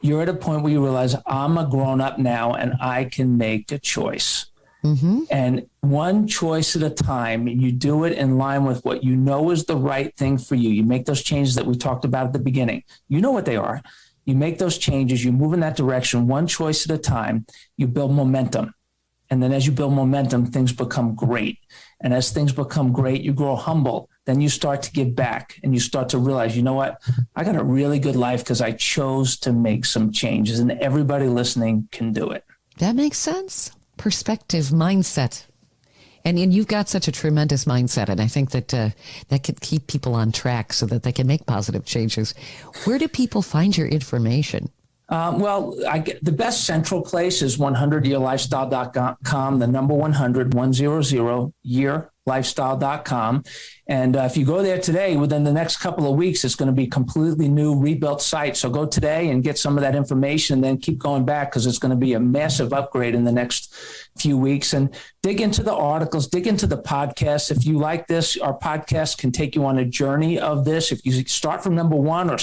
You're at a point where you realize I'm a grown up now and I can make a choice. Mm-hmm. And one choice at a time, you do it in line with what you know is the right thing for you. You make those changes that we talked about at the beginning. You know what they are. You make those changes, you move in that direction, one choice at a time, you build momentum. And then as you build momentum, things become great. And as things become great, you grow humble. Then you start to give back and you start to realize, you know what? I got a really good life because I chose to make some changes, and everybody listening can do it. That makes sense. Perspective, mindset. And you've got such a tremendous mindset. And I think that that could keep people on track so that they can make positive changes. Where do people find your information? The best central place is 100yearlifestyle.com, the number 100 yearlifestyle.com. And if you go there today, within the next couple of weeks, it's going to be a completely new rebuilt site. So go today and get some of that information, and then keep going back because it's going to be a massive upgrade in the next few weeks. And dig into the articles, dig into the podcasts. If you like this, our podcast can take you on a journey of this. If you start from number 1 or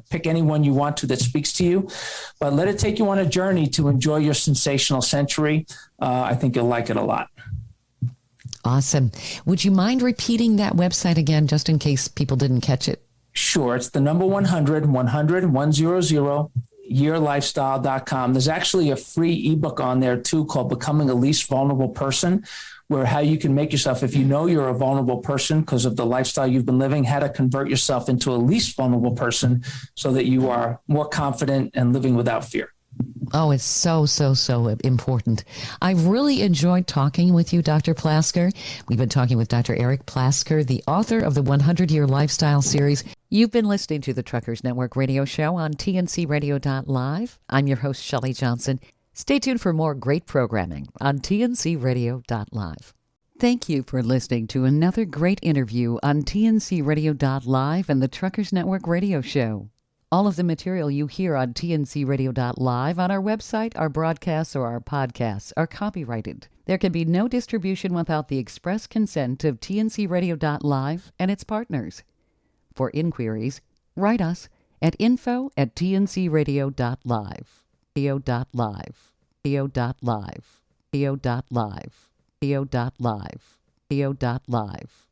pick any one you want to that speaks to you, but let it take you on a journey to enjoy your sensational century. I think you'll like it a lot. Awesome. Would you mind repeating that website again, just in case people didn't catch it? Sure. It's the number 100 yearlifestyle.com. There's actually a free ebook on there too called Becoming a Least Vulnerable Person, where how you can make yourself, if you know you're a vulnerable person because of the lifestyle you've been living, how to convert yourself into a least vulnerable person so that you are more confident and living without fear. Oh, it's so, so, so important. I've really enjoyed talking with you, Dr. Plasker. We've been talking with Dr. Eric Plasker, the author of the 100-Year Lifestyle Series. You've been listening to the Truckers Network radio show on tncradio.live. I'm your host, Shelley Johnson. Stay tuned for more great programming on tncradio.live. Thank you for listening to another great interview on tncradio.live and the Truckers Network radio show. All of the material you hear on tncradio.live on our website, our broadcasts, or our podcasts are copyrighted. There can be no distribution without the express consent of tncradio.live and its partners. For inquiries, write us at info@tncradio.live. Theo.live. Theo.live. Theo.live. Theo.live. Theo.live.